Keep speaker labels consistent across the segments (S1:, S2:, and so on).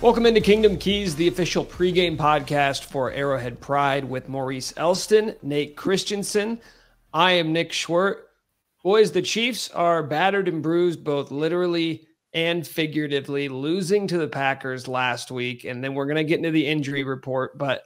S1: Welcome into Kingdom Keys, the official pregame podcast for Arrowhead Pride with Maurice Elston, Nate Christensen. I am Nick Schwerdt. Boys, the Chiefs are battered and bruised, both literally and figuratively, losing to the Packers last week. And then we're going to get into the injury report, but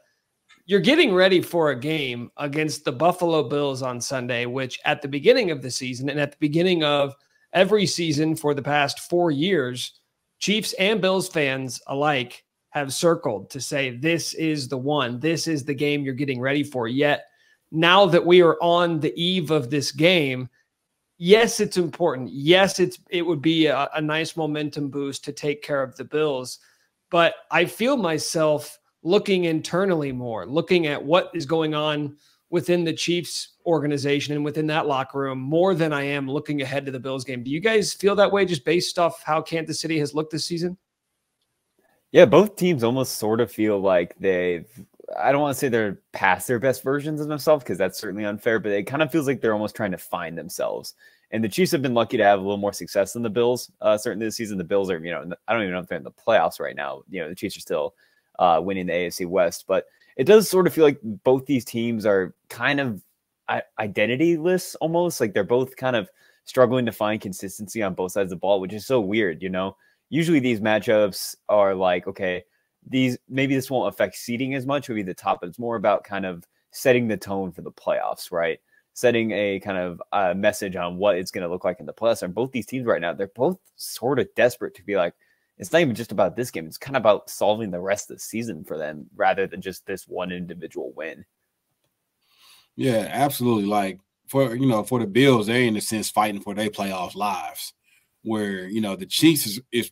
S1: you're getting ready for a game against the Buffalo Bills on Sunday, which at the beginning of the season and at the beginning of every season for the past 4 years, Chiefs and Bills fans alike have circled to say, this is the one, this is the game you're getting ready for. Yet now that we are on the eve of this game, yes, it's important. Yes, it would be a nice momentum boost to take care of the Bills. But I feel myself looking internally more, looking at what is going on within the Chiefs organization and within that locker room more than I am looking ahead to the Bills game. Do you guys feel that way just based off how Kansas City has looked this season?
S2: Yeah, both teams almost sort of feel like I don't want to say they're past their best versions of themselves because that's certainly unfair, but it kind of feels like they're almost trying to find themselves. And the Chiefs have been lucky to have a little more success than the Bills. Certainly this season, the Bills are, I don't even know if they're in the playoffs right now. The Chiefs are still winning the AFC West, but it does sort of feel like both these teams are kind of identityless almost. Like they're both kind of struggling to find consistency on both sides of the ball, which is so weird. Usually these matchups are like, okay, maybe this won't affect seeding as much, maybe the top, but it's more about kind of setting the tone for the playoffs, right? Setting a kind of message on what it's going to look like in the playoffs. And both these teams right now, they're both sort of desperate to be like, it's not even just about this game. It's kind of about solving the rest of the season for them rather than just this one individual win.
S3: Yeah, absolutely. Like for the Bills, they're in a sense fighting for their playoff lives, where the Chiefs is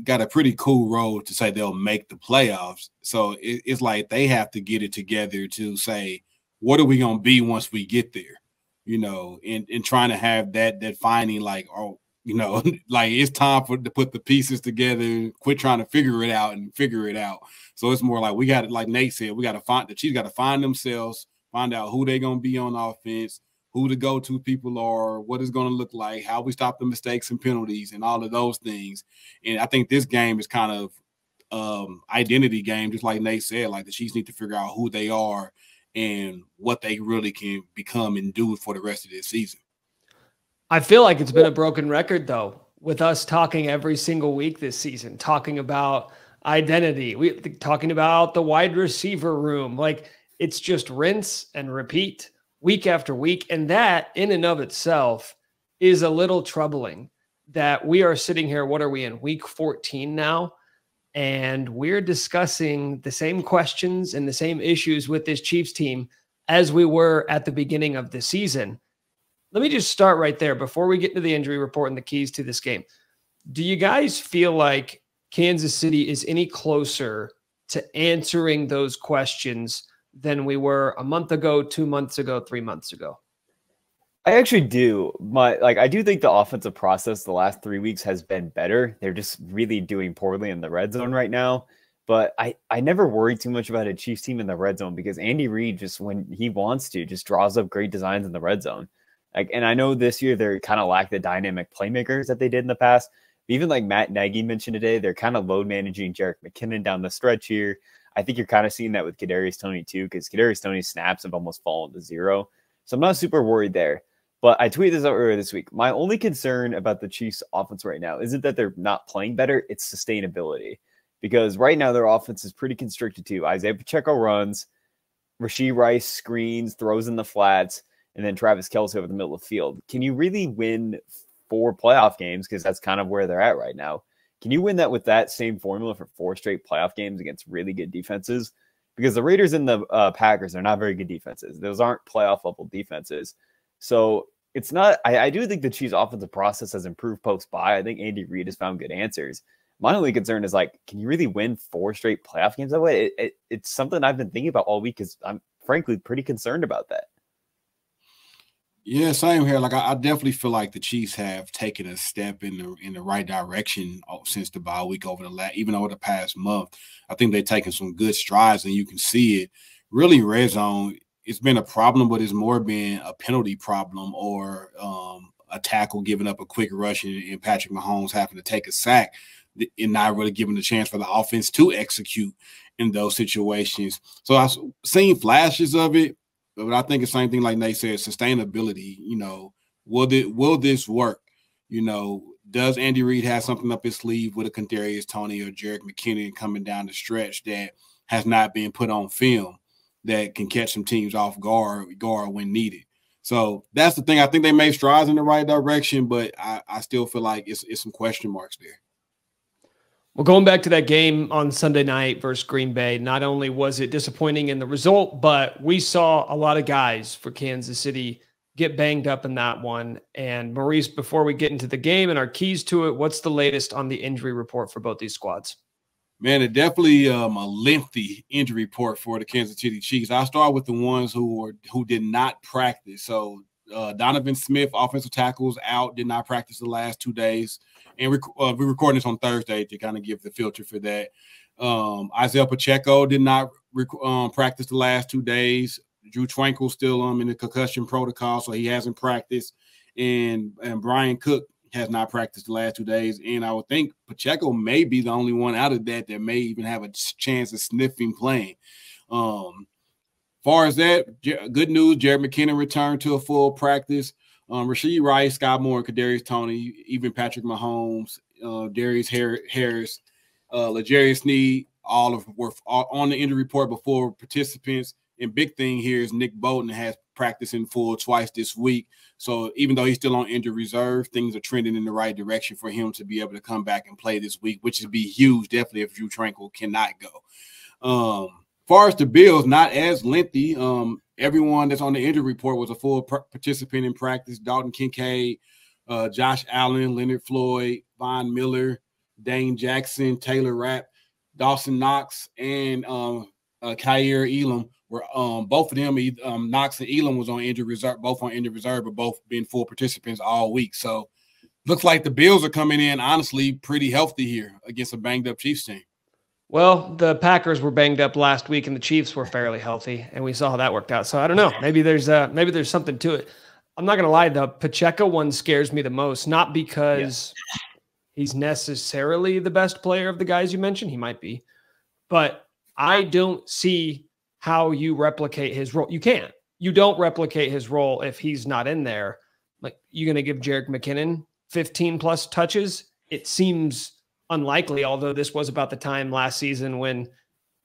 S3: got a pretty cool road to say they'll make the playoffs. So it's like they have to get it together to say, what are we gonna be once we get there? And trying to have that finding like, like it's time to put the pieces together, quit trying to figure it out. So it's more like we got to, like Nate said, the Chiefs got to find themselves, find out who they're going to be on offense, who the go-to people are, what it's going to look like, how we stop the mistakes and penalties and all of those things. And I think this game is kind of identity game, just like Nate said, like the Chiefs need to figure out who they are and what they really can become and do for the rest of this season.
S1: I feel like it's been a broken record, though, with us talking every single week this season, talking about identity, talking about the wide receiver room. Like it's just rinse and repeat week after week. And that in and of itself is a little troubling that we are sitting here. What are we in week 14 now? And we're discussing the same questions and the same issues with this Chiefs team as we were at the beginning of the season. Let me just start right there before we get into the injury report and the keys to this game. Do you guys feel like Kansas City is any closer to answering those questions than we were a month ago, 2 months ago, 3 months ago?
S2: I actually do. I do think the offensive process the last 3 weeks has been better. They're just really doing poorly in the red zone right now. But I never worry too much about a Chiefs team in the red zone because Andy Reid, just when he wants to, just draws up great designs in the red zone. And I know this year they're kind of lack the dynamic playmakers that they did in the past. Even like Matt Nagy mentioned today, they're kind of load managing Jerick McKinnon down the stretch here. I think you're kind of seeing that with Kadarius Toney too, because Kadarius Toney's snaps have almost fallen to zero. So I'm not super worried there. But I tweeted this out earlier this week. My only concern about the Chiefs offense right now isn't that they're not playing better, it's sustainability. Because right now their offense is pretty constricted to Isaiah Pacheco runs, Rashee Rice screens, throws in the flats, and then Travis Kelce over the middle of the field. Can you really win 4 playoff games? Because that's kind of where they're at right now. Can you win that with that same formula for 4 straight playoff games against really good defenses? Because the Raiders and the Packers are not very good defenses. Those aren't playoff level defenses. So it's not, I do think the Chiefs offensive process has improved post-bye. I think Andy Reid has found good answers. My only concern is like, can you really win 4 straight playoff games that way? It's something I've been thinking about all week because I'm frankly pretty concerned about that.
S3: Yeah, same here. Like I definitely feel like the Chiefs have taken a step in the right direction since the bye week even over the past month. I think they've taken some good strides, and you can see it. Really, red zone, it's been a problem, but it's more been a penalty problem or a tackle giving up a quick rush and Patrick Mahomes having to take a sack and not really giving the chance for the offense to execute in those situations. So I've seen flashes of it, but I think the same thing like Nate said, sustainability. Will this work? Does Andy Reid have something up his sleeve with a Kadarius Toney or Jerick McKinnon coming down the stretch that has not been put on film that can catch some teams off guard when needed? So that's the thing. I think they made strides in the right direction, but I still feel like it's some question marks there.
S1: Well, going back to that game on Sunday night versus Green Bay, not only was it disappointing in the result, but we saw a lot of guys for Kansas City get banged up in that one. And Maurice, before we get into the game and our keys to it, what's the latest on the injury report for both these squads?
S3: Man, it definitely a lengthy injury report for the Kansas City Chiefs. I'll start with the ones who did not practice. So Donovan Smith, offensive tackles, out, did not practice the last 2 days. And we're recording this on Thursday to kind of give the filter for that. Isaiah Pacheco did not practice the last 2 days. Drew Tranquil still in the concussion protocol, so he hasn't practiced. And Brian Cook has not practiced the last 2 days. And I would think Pacheco may be the only one out of that may even have a chance of sniffing playing. Far as that, good news, Jerick McKinnon returned to a full practice. Rashee Rice, Scott Moore, and Kadarius Toney, even Patrick Mahomes, Darius Harris, L'Jarius Sneed, all were on the injury report before participants. And big thing here is Nick Bolton has practiced in full twice this week. So even though he's still on injured reserve, things are trending in the right direction for him to be able to come back and play this week, which would be huge, definitely, if Drew Tranquil cannot go. Far as the Bills, not as lengthy. Everyone that's on the injury report was a full participant in practice. Dalton Kincaid, Josh Allen, Leonard Floyd, Von Miller, Dane Jackson, Taylor Rapp, Dawson Knox, and Kyer Elam were both of them. Knox and Elam was on injured reserve, both on injured reserve, but both been full participants all week. So looks like the Bills are coming in honestly pretty healthy here against a banged up Chiefs team.
S1: Well, the Packers were banged up last week and the Chiefs were fairly healthy, and we saw how that worked out. So I don't know. Maybe there's something to it. I'm not going to lie, the Pacheco one scares me the most, not because he's necessarily the best player of the guys you mentioned. He might be. But I don't see how you replicate his role. You can't. You don't replicate his role if he's not in there. Like, you're going to give Jerick McKinnon 15-plus touches? It seems unlikely, although this was about the time last season when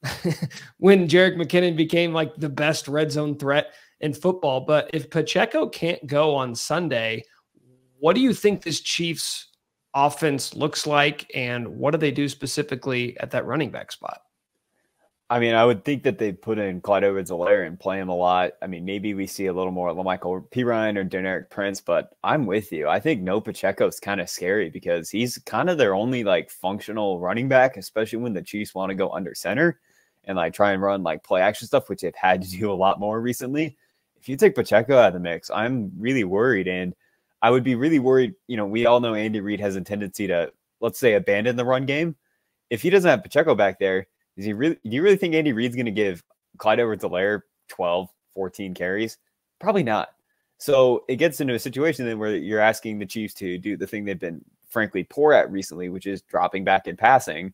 S1: Jerick McKinnon became like the best red zone threat in football. But if Pacheco can't go on Sunday, what do you think this Chiefs offense looks like, and what do they do specifically at that running back spot?
S2: I mean, I would think that they put in Clyde Edwards-Helaire and play him a lot. I mean, maybe we see a little more LaMichael Pirine or Deneric Prince, but I'm with you. I think no Pacheco is kind of scary because he's kind of their only like functional running back, especially when the Chiefs want to go under center and like try and run like play action stuff, which they've had to do a lot more recently. If you take Pacheco out of the mix, I'm really worried. And I would be really worried. We all know Andy Reid has a tendency to, let's say, abandon the run game. If he doesn't have Pacheco back there, do you really think Andy Reid's going to give Clyde Edwards-Helaire 12, 14 carries? Probably not. So it gets into a situation then where you're asking the Chiefs to do the thing they've been frankly poor at recently, which is dropping back and passing.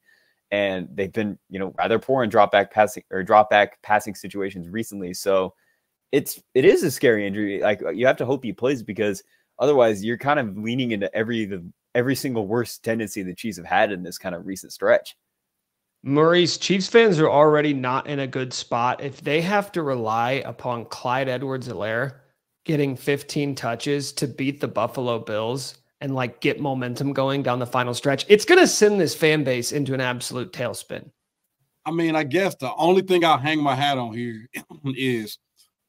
S2: And they've been, rather poor in drop back passing situations recently. So it is a scary injury. Like, you have to hope he plays, because otherwise you're kind of leaning into every single worst tendency the Chiefs have had in this kind of recent stretch.
S1: Maurice, Chiefs fans are already not in a good spot. If they have to rely upon Clyde Edwards-Helaire getting 15 touches to beat the Buffalo Bills and like get momentum going down the final stretch, it's going to send this fan base into an absolute tailspin.
S3: I mean, I guess the only thing I'll hang my hat on here is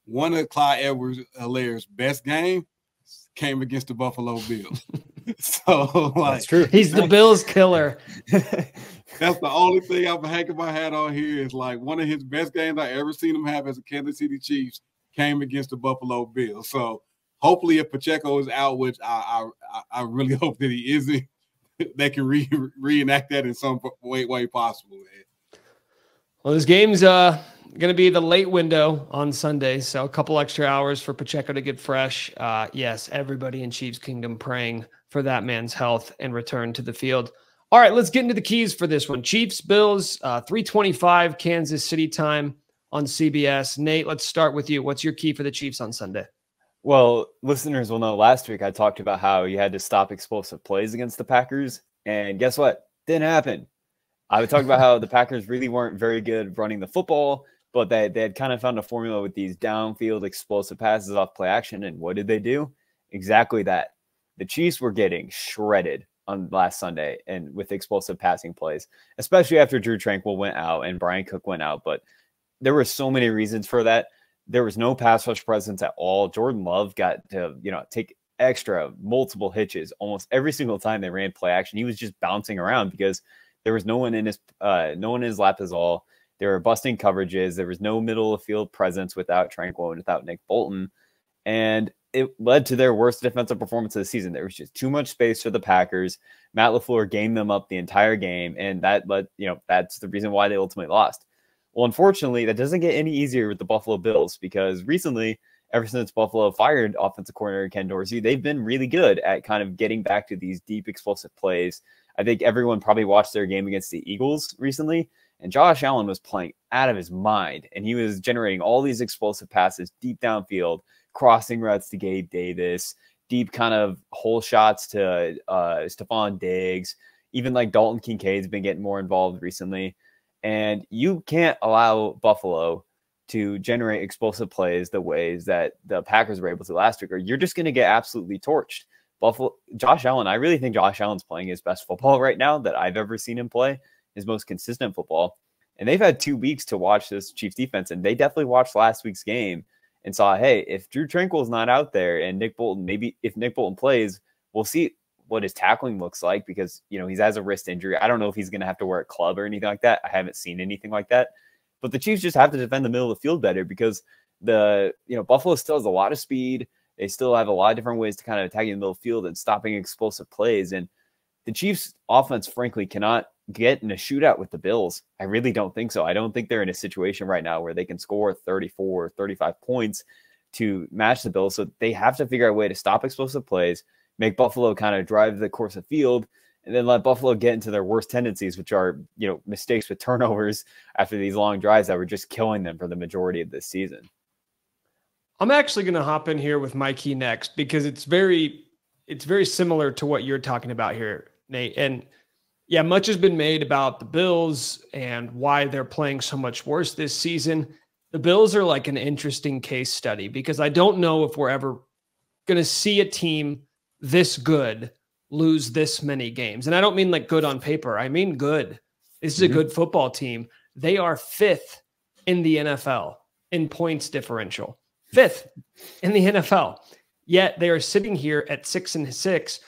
S3: one of Clyde Edwards-Helaire's best game came against the Buffalo Bills. So, like,
S2: that's true.
S1: He's the Bills killer.
S3: That's the only thing I'm hanging my hat on here is like one of his best games I ever seen him have as a Kansas City Chiefs came against the Buffalo Bills. So hopefully if Pacheco is out, which I really hope that he isn't, they can reenact that in some way possible. Man.
S1: Well, this game's going to be the late window on Sunday, so a couple extra hours for Pacheco to get fresh. Yes, everybody in Chiefs Kingdom praying for that man's health and return to the field. All right, let's get into the keys for this one. Chiefs, Bills, 3:25 Kansas City time on CBS. Nate, let's start with you. What's your key for the Chiefs on Sunday?
S2: Well, listeners will know last week I talked about how you had to stop explosive plays against the Packers. And guess what? Didn't happen. I would talk about how the Packers really weren't very good running the football, but they had kind of found a formula with these downfield explosive passes off play action. And what did they do? Exactly that. The Chiefs were getting shredded on last Sunday and with explosive passing plays, especially after Drew Tranquill went out and Brian Cook went out. But there were so many reasons for that. There was no pass rush presence at all. Jordan Love got to, take extra multiple hitches almost every single time they ran play action. He was just bouncing around because there was no one in his lap as all. There were busting coverages. There was no middle of field presence without Tranquill and without Nick Bolton. And it led to their worst defensive performance of the season. There was just too much space for the Packers. Matt LaFleur gamed them up the entire game, and that led, that's the reason why they ultimately lost. Well, unfortunately, that doesn't get any easier with the Buffalo Bills because recently, ever since Buffalo fired offensive coordinator Ken Dorsey, they've been really good at kind of getting back to these deep, explosive plays. I think everyone probably watched their game against the Eagles recently, and Josh Allen was playing out of his mind, and he was generating all these explosive passes deep downfield, crossing routes to Gabe Davis, deep kind of hole shots to Stephon Diggs. Even like Dalton Kincaid's been getting more involved recently. And you can't allow Buffalo to generate explosive plays the ways that the Packers were able to last week, or you're just going to get absolutely torched. Josh Allen, I really think Josh Allen's playing his best football right now that I've ever seen him play, his most consistent football. And they've had 2 weeks to watch this Chiefs defense, and they definitely watched last week's game and saw, hey, if Drew Tranquill's not out there and Nick Bolton, maybe if Nick Bolton plays, we'll see what his tackling looks like because, he has a wrist injury. I don't know if he's going to have to wear a club or anything like that. I haven't seen anything like that. But the Chiefs just have to defend the middle of the field better because Buffalo still has a lot of speed. They still have a lot of different ways to kind of attacking the middle of the field and stopping explosive plays. And the Chiefs offense, frankly, cannot get in a shootout with the Bills. I really don't think so. I don't think they're in a situation right now where they can score 34 or 35 points to match the Bills. So they have to figure out a way to stop explosive plays, make Buffalo kind of drive the course of field, and then let Buffalo get into their worst tendencies, which are, mistakes with turnovers after these long drives that were just killing them for the majority of this season.
S1: I'm actually going to hop in here with my key next because it's very similar to what you're talking about here, Nate. And yeah, much has been made about the Bills and why they're playing so much worse this season. The Bills are like an interesting case study because I don't know if we're ever going to see a team this good lose this many games. And I don't mean like good on paper. I mean good. This is a good football team. They are 5th in the NFL in points differential. 5th in the NFL. Yet they are sitting here at 6-6.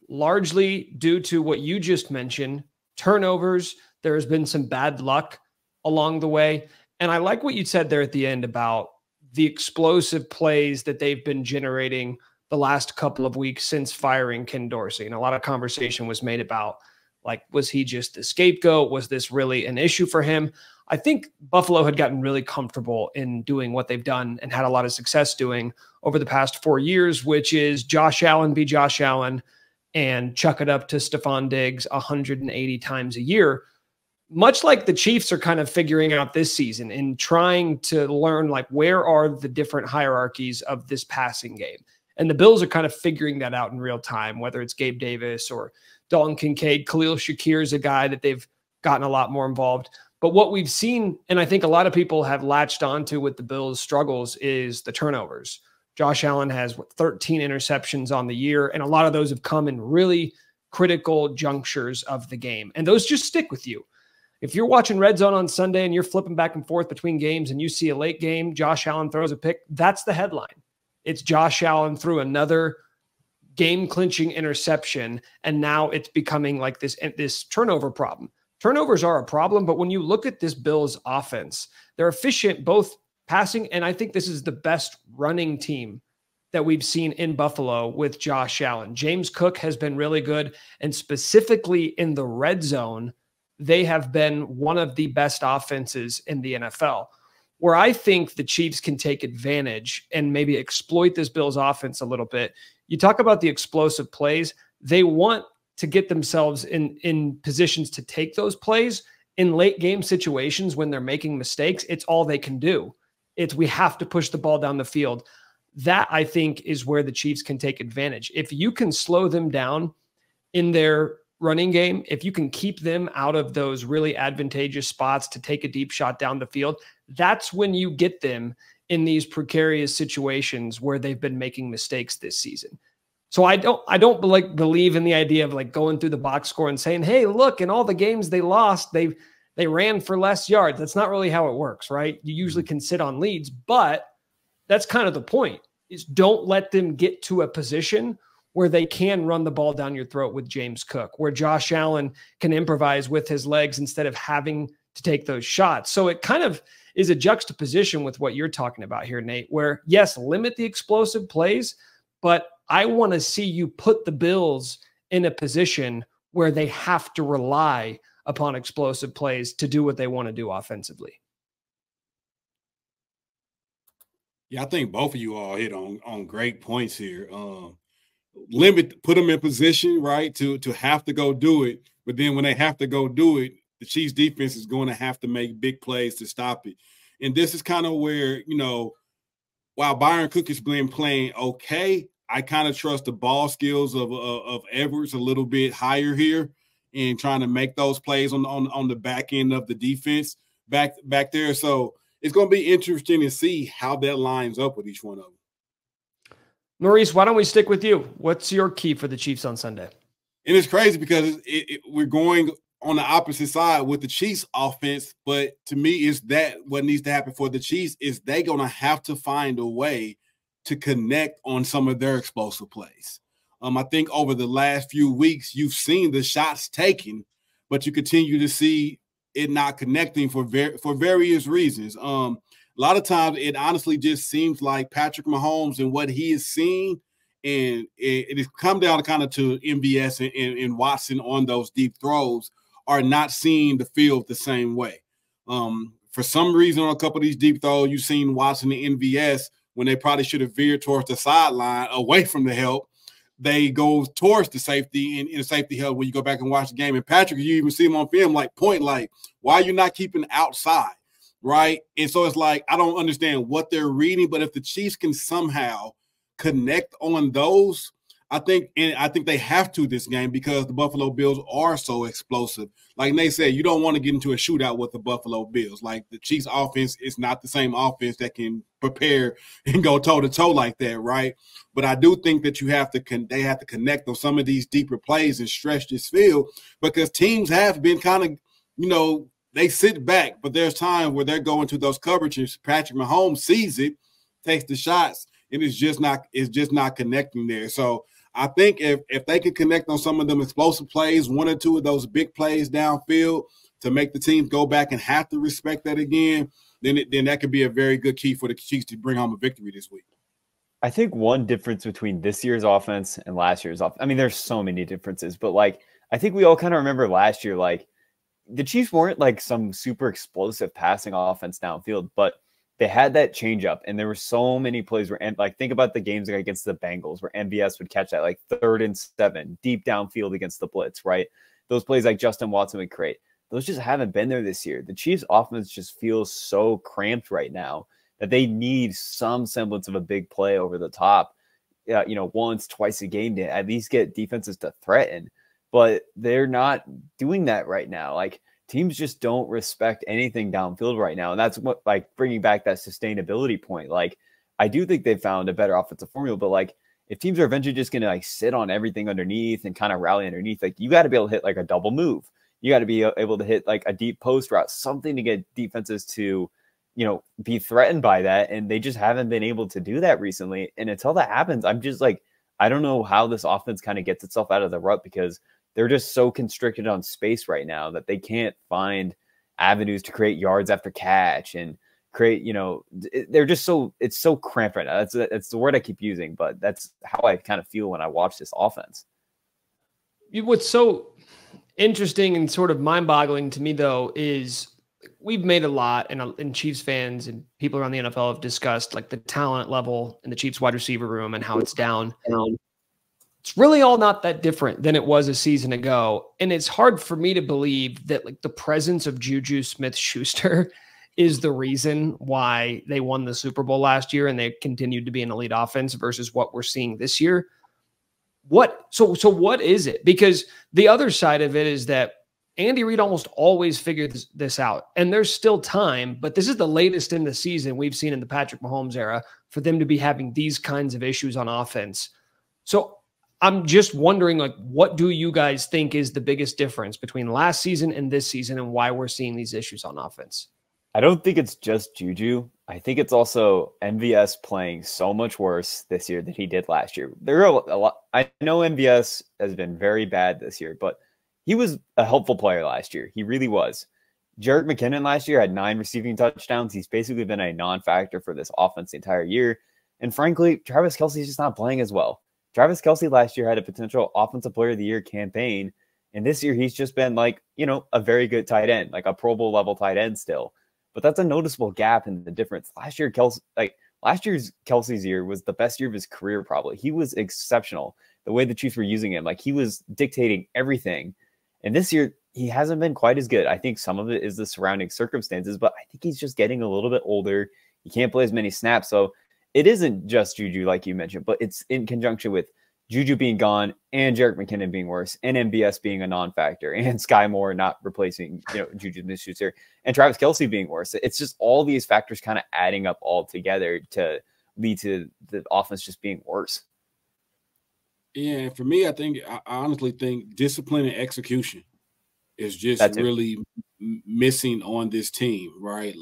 S1: Largely due to what you just mentioned, turnovers. There has been some bad luck along the way. And I like what you said there at the end about the explosive plays that they've been generating the last couple of weeks since firing Ken Dorsey. And a lot of conversation was made about, like, was he just the scapegoat? Was this really an issue for him? I think Buffalo had gotten really comfortable in doing what they've done and had a lot of success doing over the past 4 years, which is Josh Allen be Josh Allen and chuck it up to Stephon Diggs 180 times a year, much like the Chiefs are kind of figuring out this season and trying to learn, like, where are the different hierarchies of this passing game? And the Bills are kind of figuring that out in real time, whether it's Gabe Davis or Dalton Kincaid. Khalil Shakir is a guy that they've gotten a lot more involved. But what we've seen, and I think a lot of people have latched onto with the Bills' struggles, is the turnovers. Josh Allen has 13 interceptions on the year, and a lot of those have come in really critical junctures of the game. And those just stick with you. If you're watching Red Zone on Sunday and you're flipping back and forth between games and you see a late game, Josh Allen throws a pick, that's the headline. It's Josh Allen threw another game-clinching interception, and now it's becoming like this turnover problem. Turnovers are a problem, but when you look at this Bills offense, they're efficient both passing, and I think this is the best running team that we've seen in Buffalo with Josh Allen. James Cook has been really good, and specifically in the red zone, they have been one of the best offenses in the NFL. Where I think the Chiefs can take advantage and maybe exploit this Bills offense a little bit, you talk about the explosive plays. They want to get themselves in positions to take those plays in late game situations when they're making mistakes. It's all they can do. We have to push the ball down the field. That, I think, is where the Chiefs can take advantage. If you can slow them down in their running game, if you can keep them out of those really advantageous spots to take a deep shot down the field, that's when you get them in these precarious situations where they've been making mistakes this season. So I don't believe in the idea of like going through the box score and saying, hey, look, in all the games they lost, they ran for less yards. That's not really how it works, right? You usually can sit on leads, but that's kind of the point, is don't let them get to a position where they can run the ball down your throat with James Cook, where Josh Allen can improvise with his legs instead of having to take those shots. So it kind of is a juxtaposition with what you're talking about here, Nate, where yes, limit the explosive plays, but I want to see you put the Bills in a position where they have to rely upon explosive plays to do what they want to do offensively.
S3: Yeah, I think both of you all hit on great points here. Put them in position, right, to have to go do it. But then when they have to go do it, the Chiefs defense is going to have to make big plays to stop it. And this is kind of where, while Byron Cook has been playing okay, I kind of trust the ball skills of Edwards a little bit higher here and trying to make those plays on the back end of the defense back there. So it's going to be interesting to see how that lines up with each one of them.
S1: Maurice, why don't we stick with you? What's your key for the Chiefs on Sunday?
S3: And it's crazy because we're going on the opposite side with the Chiefs offense, but to me, is that what needs to happen for the Chiefs is they going to have to find a way to connect on some of their explosive plays. I think over the last few weeks, you've seen the shots taken, but you continue to see it not connecting for various reasons. A lot of times it honestly just seems like Patrick Mahomes and what he is seeing, and it has come down kind of to MVS and Watson on those deep throws are not seeing the field the same way. For some reason, on a couple of these deep throws, you've seen Watson and MVS when they probably should have veered towards the sideline away from the help. They go towards the safety and in safety help when you go back and watch the game. And Patrick, you even see him on film, why are you not keeping outside, right? And so it's like, I don't understand what they're reading, but if the Chiefs can somehow connect on those, I think they have to this game because the Buffalo Bills are so explosive. Like Nate said, you don't want to get into a shootout with the Buffalo Bills. Like the Chiefs offense is not the same offense that can prepare and go toe-to-toe like that, right? But I do think that they have to connect on some of these deeper plays and stretch this field because teams have been kind of, they sit back, but there's times where they're going to those coverages. Patrick Mahomes sees it, takes the shots, and it's just not connecting there. So I think if they can connect on some of them explosive plays, one or two of those big plays downfield to make the teams go back and have to respect that again, then that could be a very good key for the Chiefs to bring home a victory this week.
S2: I think one difference between this year's offense and last year's offense, I mean, there's so many differences, but I think we all kind of remember last year, the Chiefs weren't some super explosive passing offense downfield, but they had that change up, and there were so many plays where, think about the games against the Bengals where MVS would catch that 3rd and 7 deep downfield against the blitz, right? Those plays Justin Watson would create. Those just haven't been there this year. The Chiefs offense just feels so cramped right now that they need some semblance of a big play over the top, once, twice a game to at least get defenses to threaten. But they're not doing that right now. Teams just don't respect anything downfield right now. And that's what, bringing back that sustainability point. I do think they've found a better offensive formula, but if teams are eventually just going to sit on everything underneath and kind of rally underneath, you got to be able to hit a double move. You got to be able to hit a deep post route, something to get defenses to, be threatened by that. And they just haven't been able to do that recently. And until that happens, I'm just I don't know how this offense kind of gets itself out of the rut because they're just so constricted on space right now that they can't find avenues to create yards after catch and create, they're just it's so cramped right now. That's the word I keep using, but that's how I kind of feel when I watch this offense.
S1: What's so interesting and sort of mind-boggling to me, though, is we've made a lot, and Chiefs fans and people around the NFL have discussed the talent level in the Chiefs wide receiver room and how it's down. it's really all not that different than it was a season ago. And it's hard for me to believe that like the presence of Juju Smith-Schuster is the reason why they won the Super Bowl last year and they continued to be an elite offense versus what we're seeing this year. So what is it? Because the other side of it is that Andy Reid almost always figures this out, and there's still time, but this is the latest in the season we've seen in the Patrick Mahomes era for them to be having these kinds of issues on offense. So I'm just wondering, like, what do you guys think is the biggest difference between last season and this season and why we're seeing these issues on offense?
S2: I don't think it's just Juju. I think it's also MVS playing so much worse this year than he did last year. There are a lot. I know MVS has been very bad this year, but he was a helpful player last year. He really was. Jerick McKinnon last year had 9 receiving touchdowns. He's basically been a non-factor for this offense the entire year. And frankly, Travis Kelce's just not playing as well. Travis Kelce last year had a potential Offensive Player of the Year campaign. And this year, he's just been like, a very good tight end, like a Pro Bowl level tight end still. But that's a noticeable gap in the difference. Last year's Kelce's year was the best year of his career, probably. He was exceptional. The way the Chiefs were using him, like he was dictating everything. And this year, he hasn't been quite as good. I think some of it is the surrounding circumstances, but I think he's just getting a little bit older. He can't play as many snaps. So it isn't just Juju, like you mentioned, but it's in conjunction with Juju being gone and Jerick McKinnon being worse and MBS being a non-factor and Sky Moore not replacing, Juju Smith-Schuster and Travis Kelce being worse. It's just all these factors kind of adding up all together to lead to the offense just being worse.
S3: Yeah, and for me, I honestly think discipline and execution is just really missing on this team, right?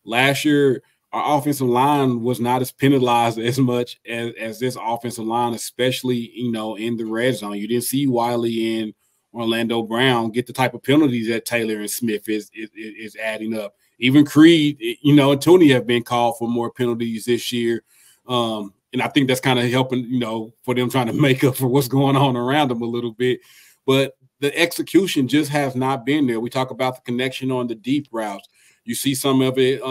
S3: Last year, our offensive line was not as penalized as much as this offensive line, especially, in the red zone. You didn't see Wiley and Orlando Brown get the type of penalties that Taylor and Smith is adding up. Even Creed, and Tooney have been called for more penalties this year. And I think that's kind of helping, for them trying to make up for what's going on around them a little bit. But the execution just has not been there. We talk about the connection on the deep routes. You see some of it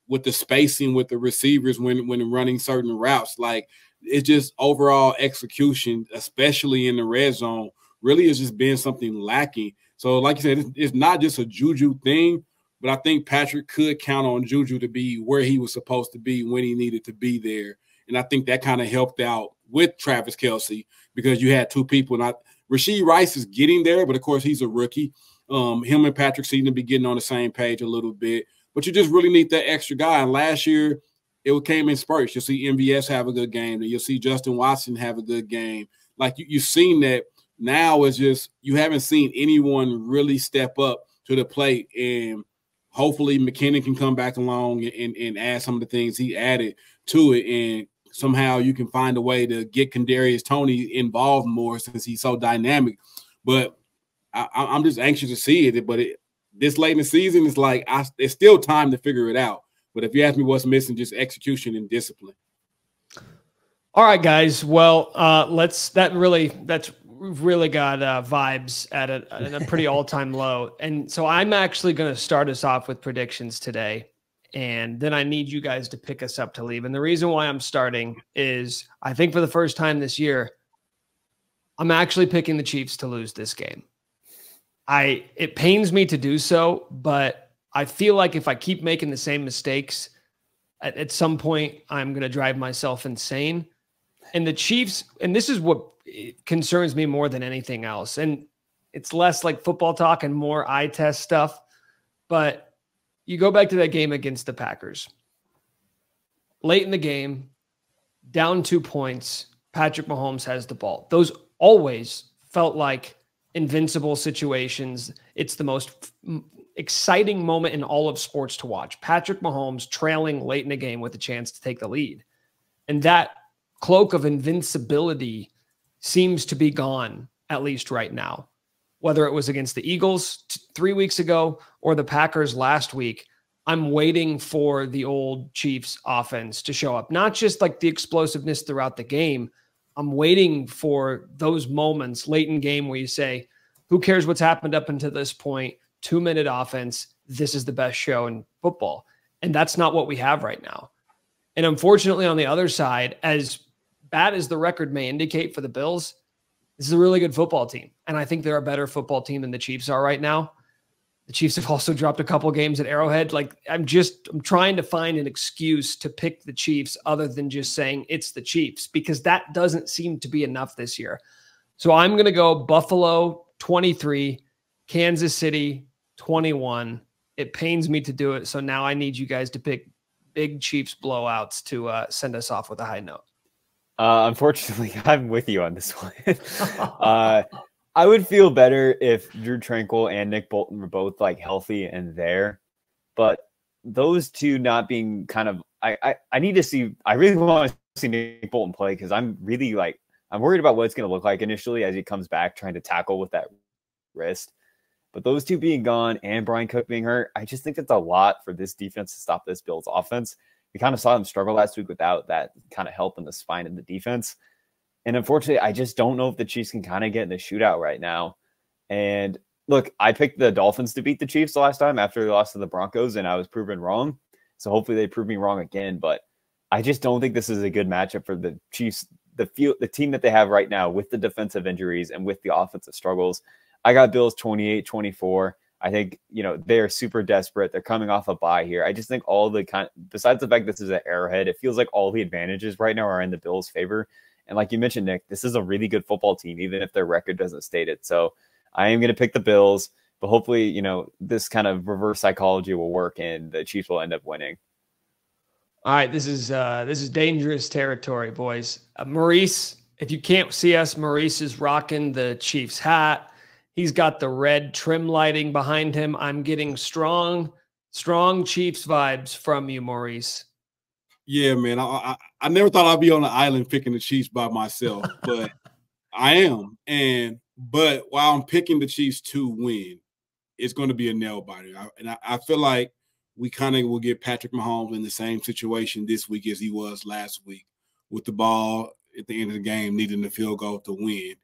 S3: with the spacing with the receivers when running certain routes. Like, it's just overall execution, especially in the red zone, really has just been something lacking. So, like you said, it's not just a Juju thing, but I think Patrick could count on Juju to be where he was supposed to be when he needed to be there. And I think that kind of helped out with Travis Kelce because you had two people. Rashee Rice is getting there, but, of course, he's a rookie. Him and Patrick seem to be getting on the same page a little bit. But you just really need that extra guy. And last year, it came in spurts. You'll see MVS have a good game, and you'll see Justin Watson have a good game. Like, you've seen that. Now it's just you haven't seen anyone really step up to the plate. And hopefully McKinnon can come back along and add some of the things he added to it. And somehow you can find a way to get Kadarius Toney involved more since he's so dynamic. But I'm just anxious to see it. But this late in the season, it's like it's still time to figure it out. But if you ask me what's missing, just execution and discipline.
S1: All right, guys. Well, that's really got vibes at a pretty all-time low. And so I'm actually going to start us off with predictions today. And then I need you guys to pick us up to leave. And the reason why I'm starting is I think for the first time this year, I'm actually picking the Chiefs to lose this game. It pains me to do so, but I feel like if I keep making the same mistakes, at some point I'm going to drive myself insane. And the Chiefs, and this is what concerns me more than anything else, and it's less like football talk and more eye test stuff, but you go back to that game against the Packers. Late in the game, down 2 points, Patrick Mahomes has the ball. Those always felt like invincible situations. It's the most exciting moment in all of sports to watch. Patrick Mahomes trailing late in the game with a chance to take the lead. And that cloak of invincibility seems to be gone, at least right now. Whether it was against the Eagles 3 weeks ago or the Packers last week, I'm waiting for the old Chiefs offense to show up. Not just like the explosiveness throughout the game. I'm waiting for those moments late in game where you say, who cares what's happened up until this point? 2-minute offense. This is the best show in football. And that's not what we have right now. And unfortunately, on the other side, as bad as the record may indicate for the Bills, this is a really good football team. And I think they're a better football team than the Chiefs are right now. The Chiefs have also dropped a couple games at Arrowhead. Like, I'm trying to find an excuse to pick the Chiefs other than just saying it's the Chiefs, because that doesn't seem to be enough this year. So I'm going to go Buffalo 23, Kansas City 21. It pains me to do it. So now I need you guys to pick big Chiefs blowouts to send us off with a high note.
S2: Unfortunately, I'm with you on this one. I would feel better if Drew Tranquil and Nick Bolton were both like healthy and there, but those two not being kind of, I need to see, I really want to see Nick Bolton play, because I'm really like, I'm worried about what it's going to look like initially as he comes back trying to tackle with that wrist. But those two being gone and Brian Cook being hurt, I just think it's a lot for this defense to stop this Bills offense. We kind of saw them struggle last week without that kind of help in the spine of the defense. And unfortunately, I just don't know if the Chiefs can kind of get in the shootout right now. And look, I picked the Dolphins to beat the Chiefs the last time after they lost to the Broncos, and I was proven wrong. So hopefully they prove me wrong again. But I just don't think this is a good matchup for the Chiefs, the team that they have right now with the defensive injuries and with the offensive struggles. I got Bills 28-24. I think, they're super desperate. They're coming off a bye here. I just think besides the fact this is at Arrowhead, it feels like all the advantages right now are in the Bills' favor. And like you mentioned, Nick, this is a really good football team, even if their record doesn't state it. So I am going to pick the Bills, but hopefully, this kind of reverse psychology will work and the Chiefs will end up winning.
S1: All right, this is dangerous territory, boys. Maurice, if you can't see us, Maurice is rocking the Chiefs hat. He's got the red trim lighting behind him. I'm getting strong Chiefs vibes from you, Maurice.
S3: Yeah, man. I never thought I'd be on the island picking the Chiefs by myself, but I am. But while I'm picking the Chiefs to win, it's going to be a nail biter. I feel like we kind of will get Patrick Mahomes in the same situation this week as he was last week, with the ball at the end of the game needing the field goal to win.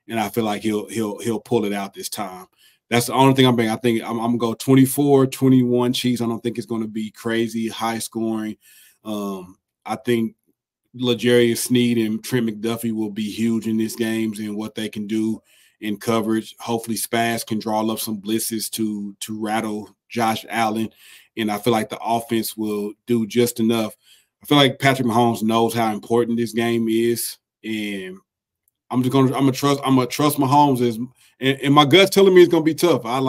S3: And I feel like he'll pull it out this time. That's the only thing I'm betting. I think I'm going to go 24-21 Chiefs. I don't think it's going to be crazy, high scoring. I think L'Jarius Sneed and Trent McDuffie will be huge in these games and what they can do in coverage. Hopefully Spaz can draw up some blitzes to rattle Josh Allen. And I feel like the offense will do just enough. I feel like Patrick Mahomes knows how important this game is. And I'm gonna trust Mahomes, and my gut's telling me it's gonna be tough. I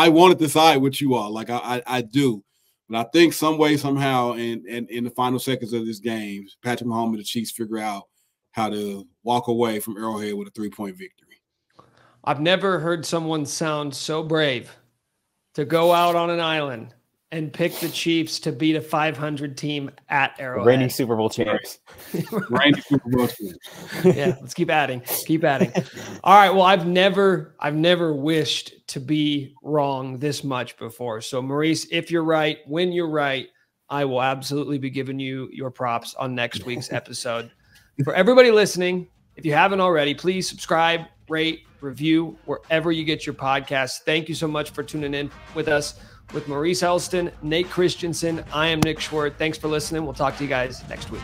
S3: want to decide with you all. Like I do. But I think some way, somehow, in the final seconds of this game, Patrick Mahomes and the Chiefs figure out how to walk away from Arrowhead with a 3-point victory.
S1: I've never heard someone sound so brave to go out on an island and pick the Chiefs to beat a 500 team at Arrowhead.
S2: Reigning Super Bowl champs.
S3: Reigning Super Bowl champs.
S1: Yeah, let's keep adding. Keep adding. All right. Well, I've never wished to be wrong this much before. So, Maurice, if you're right, when you're right, I will absolutely be giving you your props on next week's episode. For everybody listening, if you haven't already, please subscribe, rate, review wherever you get your podcasts. Thank you so much for tuning in with us. With Maurice Elston, Nate Christensen, I am Nick Schwerdt. Thanks for listening. We'll talk to you guys next week.